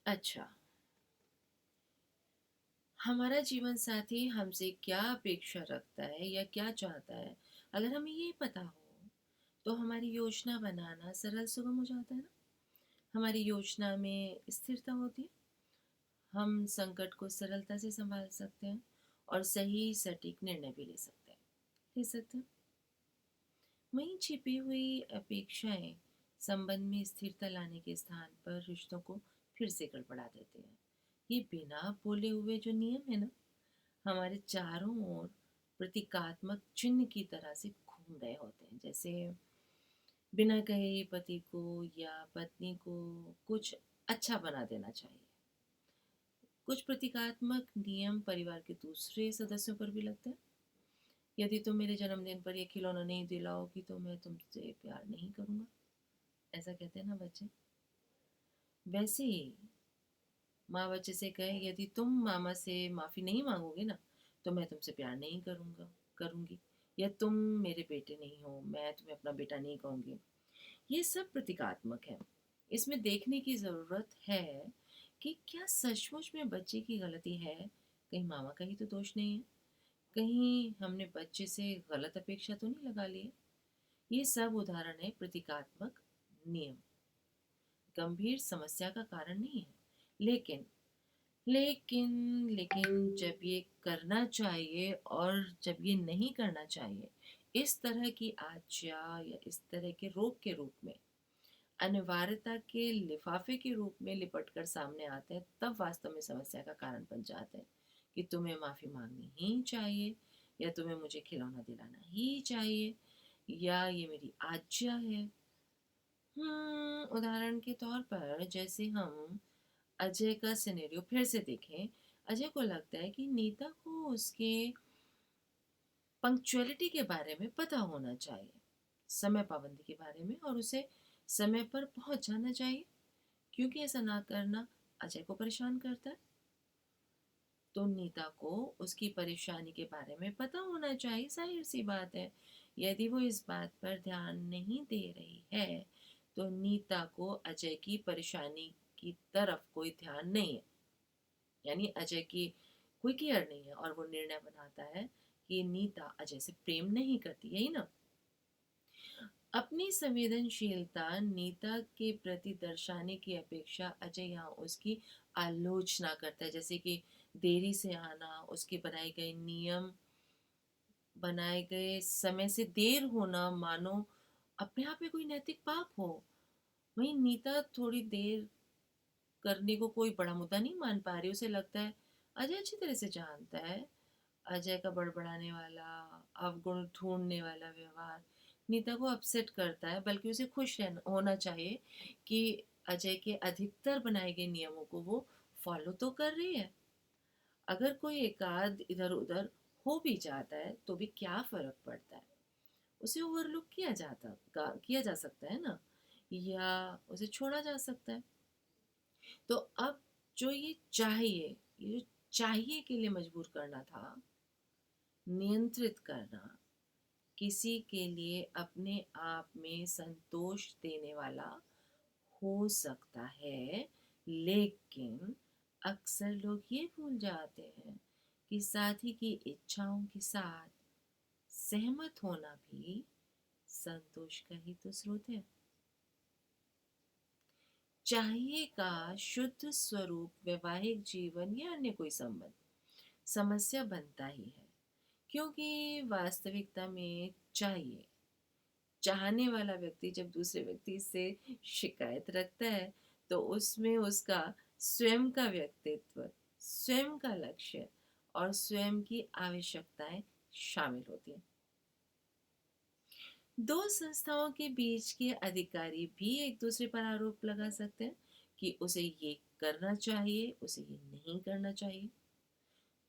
अच्छा, हमारा जीवन साथी हमसे क्या अपेक्षा रखता है या क्या चाहता है, अगर हमें ये पता हो, तो हमारी योजना बनाना सरल सुगम हो जाता है ना। हमारी योजना में स्थिरता होती है, हम संकट को सरलता से संभाल सकते हैं और सही सटीक निर्णय भी ले सकते हैं। वहीं छिपी हुई अपेक्षाएं संबंध में स्थिरता लाने के स्थान पर रिश्तों को फिर से गड़बड़ा देते हैं। ये बिना बोले हुए जो नियम है ना, हमारे चारों ओर प्रतीकात्मक चिन्ह की तरह से घूम रहे होते हैं। जैसे बिना कहे पति को या पत्नी को कुछ अच्छा बना देना चाहिए। कुछ प्रतीकात्मक नियम परिवार के दूसरे सदस्यों पर भी लगते हैं। यदि तुम मेरे जन्मदिन पर ये खिलौना नहीं दिलाओगी तो मैं तुमसे प्यार नहीं करूंगा, ऐसा कहते हैं ना बच्चे। वैसे ही माँ बच्चे से कहे, यदि तुम मामा से माफ़ी नहीं मांगोगे ना, तो मैं तुमसे प्यार नहीं करूंगी। या तुम मेरे बेटे नहीं हो, मैं तुम्हें अपना बेटा नहीं कहूंगी। ये सब प्रतीकात्मक है। इसमें देखने की ज़रूरत है कि क्या सचमुच में बच्चे की गलती है, कहीं मामा का ही तो दोष नहीं है, कहीं हमने बच्चे से गलत अपेक्षा तो नहीं लगा ली है। ये सब उदाहरण है प्रतीकात्मक नियम, गंभीर समस्या का कारण नहीं है। लेकिन लेकिन लेकिन जब ये करना चाहिए और जब ये नहीं करना चाहिए, इस तरह की आज्ञा या इस तरह के रोक के रूप में, अनिवार्यता के लिफाफे के रूप में लिपट कर सामने आते हैं, तब वास्तव में समस्या का कारण बन जाते हैं कि तुम्हें माफ़ी मांगनी ही चाहिए, या तुम्हें मुझे खिलौना दिलाना ही चाहिए, या ये मेरी आज्ञा है। उदाहरण के तौर पर जैसे हम अजय का सिनेरियो फिर से देखें। अजय को लगता है कि नीता को उसके पंक्चुअलिटी के बारे में पता होना चाहिए, समय पाबंदी के बारे में, और उसे समय पर पहुंच जाना चाहिए, क्योंकि ऐसा ना करना अजय को परेशान करता है। तो नीता को उसकी परेशानी के बारे में पता होना चाहिए, जाहिर सी बात है। यदि वो इस बात पर ध्यान नहीं दे रही है, तो नीता को अजय की परेशानी की तरफ कोई ध्यान नहीं है, यानी अजय की कोई केयर नहीं है, और वो निर्णय बनाता है कि नीता अजय से प्रेम नहीं करती, यही ना। अपनी संवेदनशीलता नीता के प्रति दर्शाने की अपेक्षा अजय यहाँ उसकी आलोचना करता है, जैसे कि देरी से आना, उसके बनाए गए समय से देर होना, मानो अपने आप में कोई नैतिक पाप हो। वहीं नीता थोड़ी देर करने को कोई बड़ा मुद्दा नहीं मान पा रही। उसे लगता है अजय अच्छी तरह से जानता है, अजय का बड़बड़ाने वाला, अवगुण ढूंढने वाला व्यवहार नीता को अपसेट करता है, बल्कि उसे खुश होना चाहिए कि अजय के अधिकतर बनाए गए नियमों को वो फॉलो तो कर रही है। अगर कोई एकाध इधर उधर हो भी जाता है तो भी क्या फर्क पड़ता है, उसे ओवरलुक किया जा सकता है ना, या उसे छोड़ा जा सकता है। तो अब जो ये जो चाहिए के लिए मजबूर करना था, नियंत्रित करना, किसी के लिए अपने आप में संतोष देने वाला हो सकता है, लेकिन अक्सर लोग ये भूल जाते हैं कि साथी की इच्छाओं के साथ सहमत होना भी संतोष का ही तो स्रोत है। चाहिए का शुद्ध स्वरूप वैवाहिक जीवन या अन्य कोई संबंध समस्या बनता ही है, क्योंकि वास्तविकता में चाहिए चाहने वाला व्यक्ति जब दूसरे व्यक्ति से शिकायत रखता है, तो उसमें उसका स्वयं का व्यक्तित्व, स्वयं का लक्ष्य और स्वयं की आवश्यकताएं शामिल होती हैं। दो संस्थाओं के बीच के अधिकारी भी एक दूसरे पर आरोप लगा सकते हैं कि उसे ये करना चाहिए, उसे ये नहीं करना चाहिए।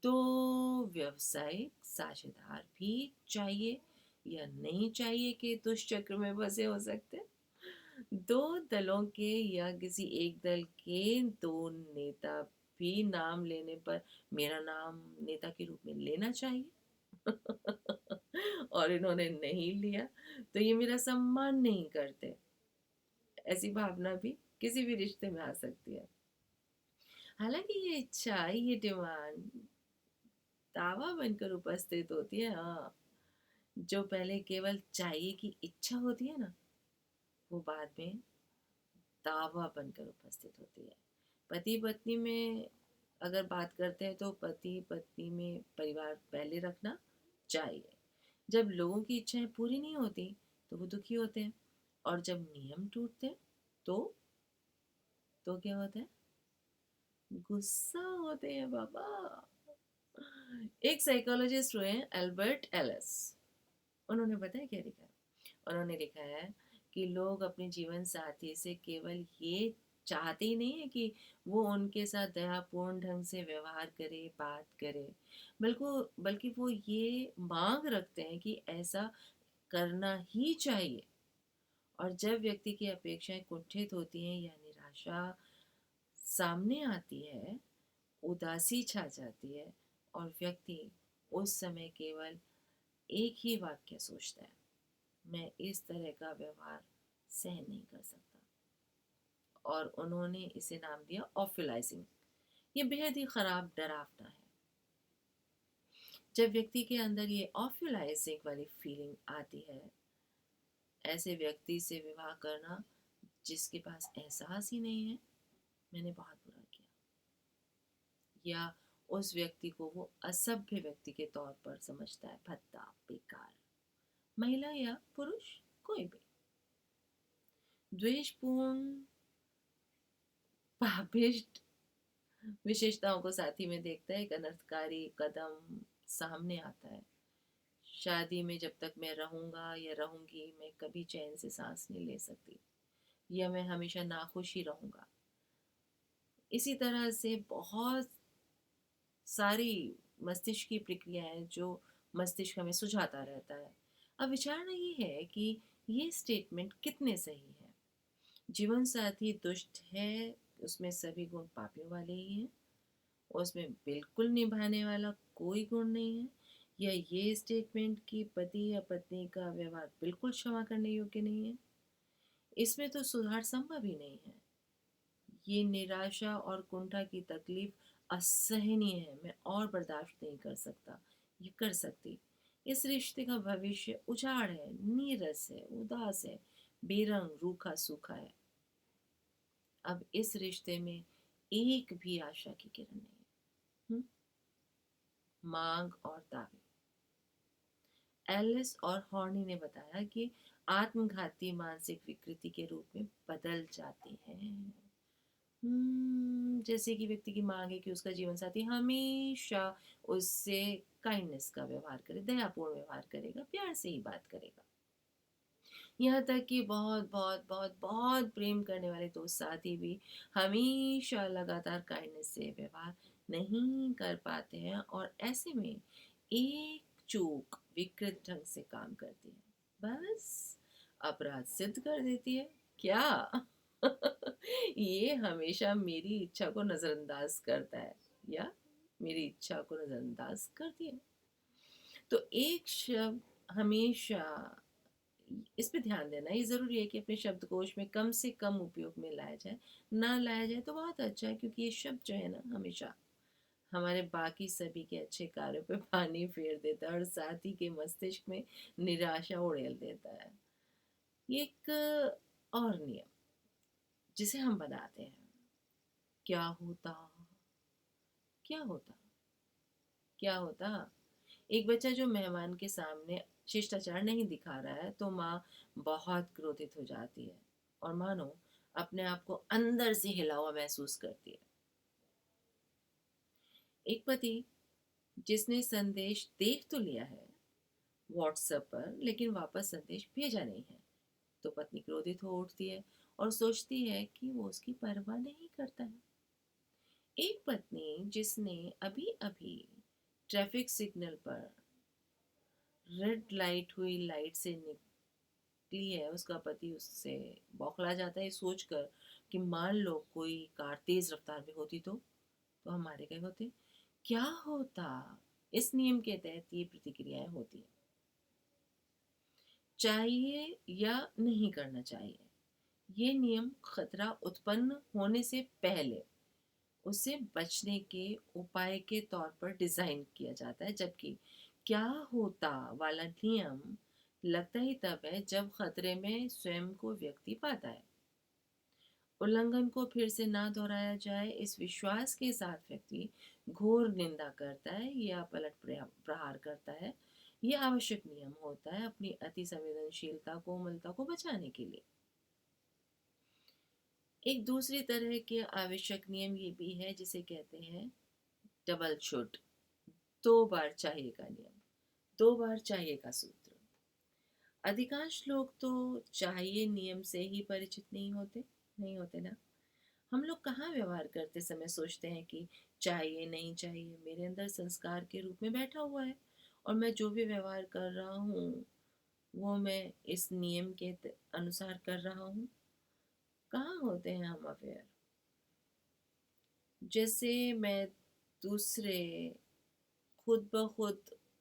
तो व्यवसायिक साझेदार भी चाहिए या नहीं चाहिए के दुष्चक्र में फंसे हो सकते हैं। दो दलों के या किसी एक दल के दो नेता भी नाम लेने पर मेरा नाम नेता के रूप में लेना चाहिए। और इन्होंने नहीं लिया तो ये मेरा सम्मान नहीं करते, ऐसी भावना भी किसी भी रिश्ते में आ सकती है। हालांकि ये इच्छा, ये डिमांड दावा बनकर उपस्थित होती है, हाँ। जो पहले केवल चाहिए की इच्छा होती है ना, वो बाद में दावा बनकर उपस्थित होती है। पति पत्नी में अगर बात करते हैं तो पति पत्नी में परिवार पहले रखना चाहिए। जब लोगों की इच्छाएं पूरी नहीं होती तो वो दुखी होते हैं, और जब नियम टूटते हैं तो क्या होता है? गुस्सा होते हैं बाबा। एक साइकोलॉजिस्ट हुए हैं एल्बर्ट एलिस। उन्होंने बताया क्या लिखा है? उन्होंने लिखा है कि लोग अपने जीवन साथी से केवल ये चाहते ही नहीं है कि वो उनके साथ दयापूर्ण ढंग से व्यवहार करे, बात करे, बल्कि वो ये मांग रखते हैं कि ऐसा करना ही चाहिए। और जब व्यक्ति की अपेक्षाएं कुंठित होती हैं या निराशा सामने आती है, उदासी छा जाती है, और व्यक्ति उस समय केवल एक ही वाक्य सोचता है, मैं इस तरह का व्यवहार सहन नहीं कर सकता। और उन्होंने इसे नाम दिया ऑफिलाइजिंग। ये बेहद ही खराब डरावना है। जब व्यक्ति के अंदर ये ऑफिलाइजिंग वाली फीलिंग आती है, ऐसे व्यक्ति से विवाह करना जिसके पास एहसास ही नहीं है मैंने बहुत बुरा किया, या उस व्यक्ति को वो असभ्य व्यक्ति के तौर पर समझता है, भद्दा, बेकार, महिला या पुरुष कोई भी, द्वेषपूर्ण, पापिष्ट विशेषताओं को साथी में देखता है, एक अनर्थकारी कदम सामने आता है। शादी में जब तक मैं रहूंगा या रहूंगी, मैं कभी चैन से सांस नहीं ले सकती, या मैं हमेशा नाखुश ही रहूंगा। इसी तरह से बहुत सारी मस्तिष्क की प्रक्रियाएं जो मस्तिष्क हमें सुझाता रहता है। अब विचारना ये है कि ये स्टेटमेंट कितने सही है। जीवन साथी दुष्ट है, उसमें सभी गुण पापियों वाले ही हैं, उसमें बिल्कुल निभाने वाला कोई गुण नहीं है, या ये स्टेटमेंट कि पति या पत्नी का व्यवहार बिल्कुल क्षमा करने योग्य नहीं है, इसमें तो सुधार संभव ही नहीं है। ये निराशा और कुंठा की तकलीफ असहनीय है, मैं और बर्दाश्त नहीं कर सकता, ये कर सकती। इस रिश्ते का भविष्य उजाड़ है, नीरस है, उदास है, बेरंग, रूखा सूखा है। अब इस रिश्ते में एक भी आशा की किरण नहीं। हम्म? मांग और दावे। एलिस और हॉर्नी ने बताया कि आत्मघाती मानसिक विकृति के रूप में बदल जाती हैं। जैसे कि व्यक्ति की मांग है कि उसका जीवन साथी हमेशा उससे काइंडनेस का व्यवहार करे, दयापूर्ण व्यवहार करेगा, प्यार से ही बात करेगा। यहाँ तक कि बहुत बहुत बहुत बहुत प्रेम करने वाले दोस्त साथी भी हमेशा लगातार काइंडनेस से व्यवहार नहीं कर पाते हैं, और ऐसे में एक चूक विकृत ढंग से काम करती है, बस अपराध सिद्ध कर देती है। क्या? ये हमेशा मेरी इच्छा को नजरअंदाज करता है, या मेरी इच्छा को नजरअंदाज करती है। तो एक शब्द हमेशा, इस पे ध्यान देना ये ज़रूरी है कि अपने शब्दकोश में कम से कम उपयोग में लाया जाए। ना लाया जाए तो बहुत अच्छा है, क्योंकि ये शब्द जो है ना, हमेशा हमारे बाकी सभी के अच्छे कार्यों पे पानी फेर देता है और साथी के मस्तिष्क में निराशा उड़ेल देता है। ये एक और नियम जिसे हम बनाते हैं, क्या होता, क्या होता, क्या होता। एक बच्चा जो मेहमान के सामने शिष्टाचार नहीं दिखा रहा है तो माँ बहुत क्रोधित हो जाती है, और मानो अपने आप को अंदर से हिला हुआ महसूस करती है। एक पति जिसने संदेश देख तो लिया है व्हाट्सएप पर, लेकिन वापस संदेश भेजा नहीं है, तो पत्नी क्रोधित हो उठती है और सोचती है कि वो उसकी परवाह नहीं करता है। एक पत्नी जिसने अभी अभी ट्रैफिक सिग्नल पर रेड लाइट हुई लाइट से निकली है, उसका पति उससे बौखला जाता है सोचकर कि मान लो कोई कार तेज रफ्तार में होती तो हमारे क्या होते, क्या होता। इस नियम के तहत ये प्रतिक्रियाएं होती है, चाहिए या नहीं करना चाहिए। ये नियम खतरा उत्पन्न होने से पहले उसे बचने के उपाय के तौर पर डिजाइन किया जाता है, जबकि क्या होता वाला नियम लगता ही तब है जब खतरे में स्वयं को व्यक्ति पाता है। उल्लंघन को फिर से ना दोहराया जाए, इस विश्वास के साथ व्यक्ति घोर निंदा करता है या पलट प्रहार करता है। ये आवश्यक नियम होता है अपनी अति संवेदनशीलता कोमलता को बचाने के लिए। एक दूसरी तरह के आवश्यक नियम ये भी है जिसे कहते हैं डबल शुड, दो बार चाहिए का नियम, दो बार चाहिए का सूत्र। अधिकांश लोग तो चाहिए नियम से ही परिचित नहीं होते ना। हम लोग कहाँ व्यवहार करते समय सोचते हैं कि चाहिए नहीं चाहिए मेरे अंदर संस्कार के रूप में बैठा हुआ है, और मैं जो भी व्यवहार कर रहा हूँ वो मैं इस नियम के अनुसार कर रहा हूँ। कहाँ होते हैं हम अवेयर। जैसे मैं दूसरे खुद ब खुद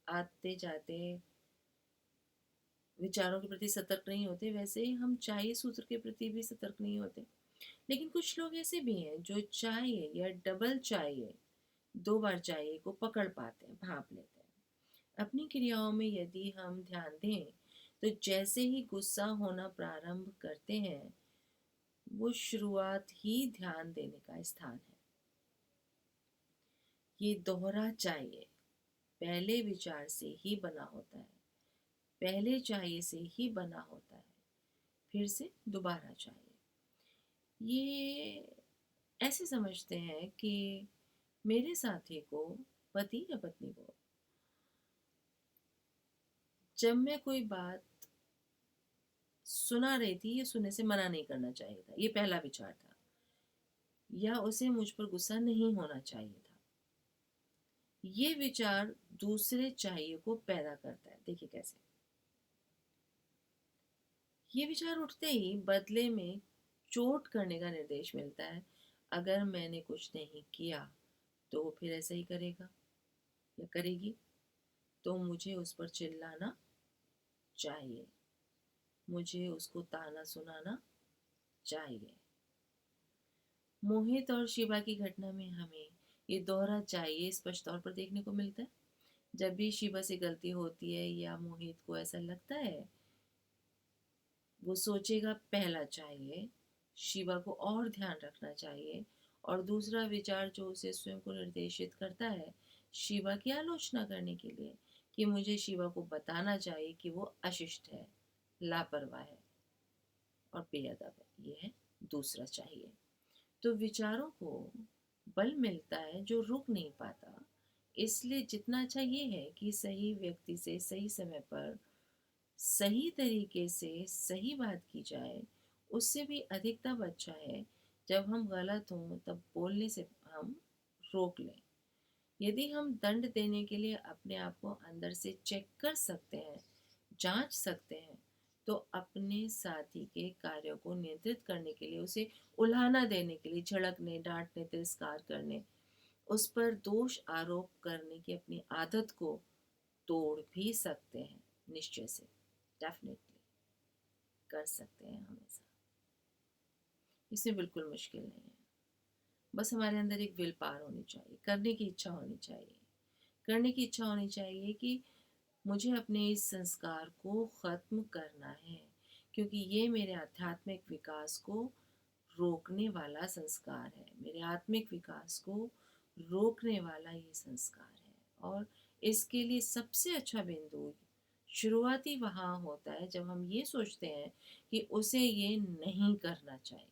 आते जाते विचारों के प्रति सतर्क नहीं होते, वैसे ही हम चाहिए सूत्र के प्रति भी सतर्क नहीं होते। लेकिन कुछ लोग ऐसे भी हैं जो चाहिए या डबल चाहिए, दो बार चाहिए को पकड़ पाते हैं, भाप लेते हैं अपनी क्रियाओं में। यदि हम ध्यान दें तो जैसे ही गुस्सा होना प्रारंभ करते हैं, वो शुरुआत ही ध्यान देने का स्थान है। ये दोहरा चाहिए पहले विचार से ही बना होता है, पहले चाहिए से ही बना होता है, फिर से दोबारा चाहिए। ये ऐसे समझते हैं कि मेरे साथी को, पति या पत्नी को, जब मैं कोई बात सुना रही थी, ये सुनने से मना नहीं करना चाहिए था, ये पहला विचार था। या उसे मुझ पर गुस्सा नहीं होना चाहिए था। ये विचार दूसरे चाहिए को पैदा करता है। देखिए कैसे। ये विचार उठते ही बदले में चोट करने का निर्देश मिलता है। अगर मैंने कुछ नहीं किया तो वो फिर ऐसा ही करेगा या करेगी, तो मुझे उस पर चिल्लाना चाहिए, मुझे उसको ताना सुनाना चाहिए। मोहित और शिवा की घटना में हमें ये दोहरा चाहिए स्पष्ट तौर पर देखने को मिलता है। जब भी शिवा से गलती होती है या मोहित को ऐसा लगता है, वो सोचेगा पहला चाहिए, शिवा को और ध्यान रखना चाहिए, और दूसरा विचार जो उसे स्वयं को निर्देशित करता है शिवा की आलोचना करने के लिए, कि मुझे शिवा को बताना चाहिए कि वो अशिष्ट है, लापरवाह है और बेअदब है। ये है दूसरा चाहिए। तो विचारों को बल मिलता है जो रुक नहीं पाता। इसलिए जितना अच्छा ये है कि सही व्यक्ति से सही समय पर सही तरीके से सही बात की जाए, उससे भी अधिक तब अच्छा है जब हम गलत हों तब बोलने से हम रोक लें। यदि हम दंड देने के लिए अपने आप को अंदर से चेक कर सकते हैं, जांच सकते हैं, तो अपने साथी के कार्यों को नियंत्रित करने के लिए, उसे उल्हाना देने के लिए, झड़कने, डांटने, तिरस्कार करने, उस पर दोष आरोप करने की अपनी आदत को तोड़ भी सकते हैं। निश्चय से, डेफिनेटली कर सकते हैं हमेशा। इसमें बिल्कुल मुश्किल नहीं है। बस हमारे अंदर एक विल पावर होनी चाहिए, करने की इच्छा होनी चाहिए। करने की इच्छा होनी चाहिए कि मुझे अपने इस संस्कार को ख़त्म करना है, क्योंकि ये मेरे आध्यात्मिक विकास को रोकने वाला संस्कार है, मेरे आत्मिक विकास को रोकने वाला ये संस्कार है। और इसके लिए सबसे अच्छा बिंदु शुरुआती वहाँ होता है जब हम ये सोचते हैं कि उसे ये नहीं करना चाहिए।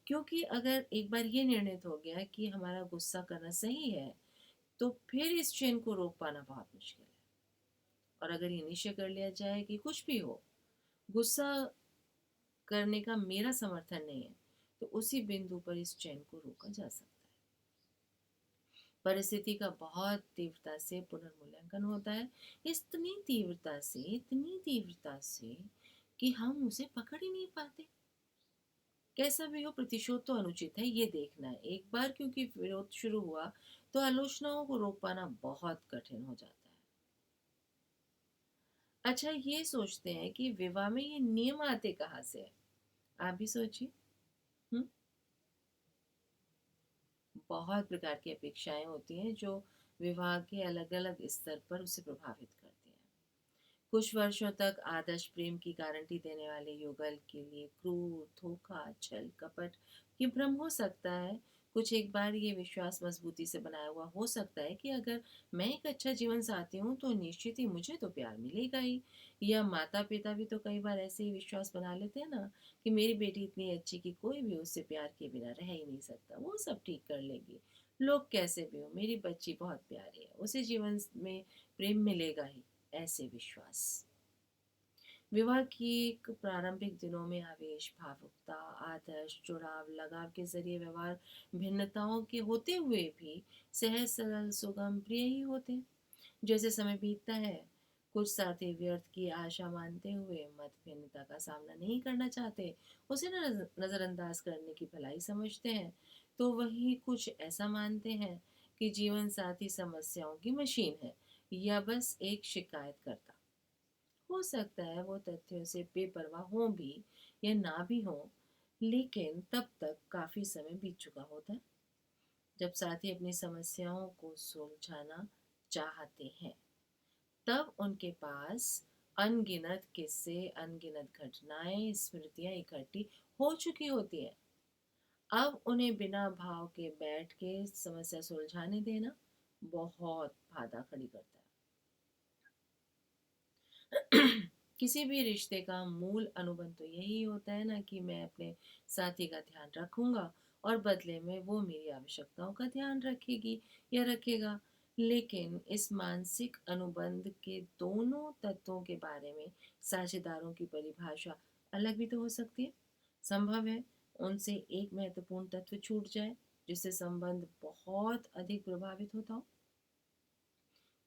क्योंकि अगर एक बार ये निर्णित हो गया कि हमारा गुस्सा करना सही है, तो फिर इस चेन को रोक पाना बहुत मुश्किल है। और अगर ये निश्चय कर लिया जाए कि कुछ भी हो, गुस्सा करने का मेरा समर्थन नहीं है, तो उसी बिंदु पर इस चैन को रोका जा सकता है। परिस्थिति का बहुत तीव्रता से पुनर्मूल्यांकन होता है, इतनी तीव्रता से कि हम उसे पकड़ ही नहीं पाते। कैसा भी हो, प्रतिशोध तो अनुचित है, ये देखना है एक बार, क्योंकि विरोध शुरू हुआ तो आलोचनाओं को रोक पाना बहुत कठिन हो जाता है। अच्छा, ये सोचते हैं कि विवाह में ये नियम आते कहाँ से है। आप भी सोचिए। हम्म बहुत प्रकार की अपेक्षाएं होती हैं जो विवाह के अलग अलग स्तर पर उसे प्रभावित करती हैं। कुछ वर्षों तक आदर्श प्रेम की गारंटी देने वाले युगल के लिए क्रूर, धोखा, छल, कपट की भ्रम हो सकता है। कुछ एक बार ये विश्वास मजबूती से बनाया हुआ हो सकता है कि अगर मैं एक अच्छा जीवन साथी हूँ तो निश्चित ही मुझे तो प्यार मिलेगा ही। या माता पिता भी तो कई बार ऐसे ही विश्वास बना लेते हैं ना कि मेरी बेटी इतनी अच्छी कि कोई भी उससे प्यार किए बिना रह ही नहीं सकता, वो सब ठीक कर लेगी। लोग कैसे भी हो, मेरी बच्ची बहुत प्यारी है, उसे जीवन में प्रेम मिलेगा ही। ऐसे विश्वास विवाह की एक प्रारंभिक दिनों में आवेश, भावुकता, आदर्श, जुड़ाव, लगाव के जरिए व्यवहार भिन्नताओं के होते हुए भी सहज, सरल, सुगम, प्रिय ही होते हैं। जैसे समय बीतता है, कुछ साथी व्यर्थ की आशा मानते हुए मत भिन्नता का सामना नहीं करना चाहते, उसे नजरअंदाज करने की भलाई समझते हैं। तो वही कुछ ऐसा मानते हैं कि जीवन साथी समस्याओं की मशीन है या बस एक शिकायत करता। हो सकता है वो तथ्यों से बेपरवाह हो भी या ना भी हो, लेकिन तब तक काफी समय बीत चुका होता है जब साथी अपनी समस्याओं को सुलझाना चाहते हैं। तब उनके पास अनगिनत किस्से, अनगिनत घटनाएं, स्मृतियां इकट्ठी हो चुकी होती है। अब उन्हें बिना भाव के बैठ के समस्या सुलझाने देना बहुत बाधा खड़ी करता है। किसी भी रिश्ते का मूल अनुबंध तो यही होता है ना कि मैं अपने साथी का ध्यान रखूंगा और बदले में वो मेरी आवश्यकताओं का ध्यान रखेगी या रखेगा। लेकिन इस मानसिक अनुबंध के दोनों तत्वों के बारे में साझेदारों की परिभाषा अलग भी तो हो सकती है। संभव है उनसे एक महत्वपूर्ण तत्व छूट जाए जिससे संबंध बहुत अधिक प्रभावित होता हो।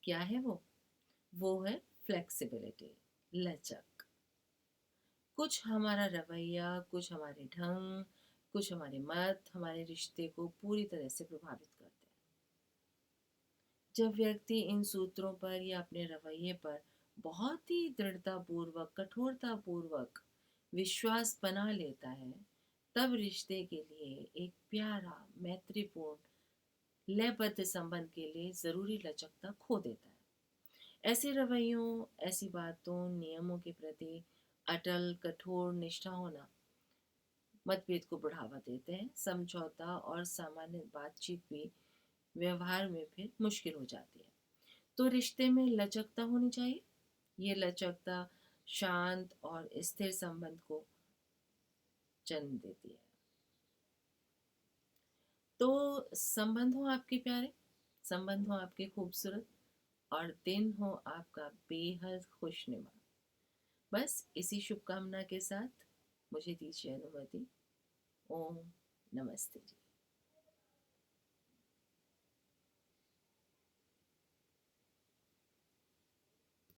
क्या है वो है फ्लेक्सिबिलिटी, लचक। कुछ हमारा रवैया, कुछ हमारे ढंग, कुछ हमारे मत हमारे रिश्ते को पूरी तरह से प्रभावित करते हैं। जब व्यक्ति इन सूत्रों पर या अपने रवैये पर बहुत ही दृढ़ता पूर्वक, कठोरता पूर्वक विश्वास बना लेता है, तब रिश्ते के लिए एक प्यारा, मैत्रीपूर्ण, लयबद्ध संबंध के लिए जरूरी लचकता खो देता है। ऐसे रवैयों, ऐसी बातों, नियमों के प्रति अटल, कठोर निष्ठा होना मतभेद को बढ़ावा देते हैं। समझौता और सामान्य बातचीत भी व्यवहार में फिर मुश्किल हो जाती है। तो रिश्ते में लचकता होनी चाहिए। ये लचकता शांत और स्थिर संबंध को जन्म देती है। तो संबंध हो आपके प्यारे, संबंध हो आपके खूबसूरत, और दिन हो आपका बेहद खुशनुमा। बस इसी शुभकामना के साथ मुझे दीजिए अनुमति। ओम नमस्ते जी।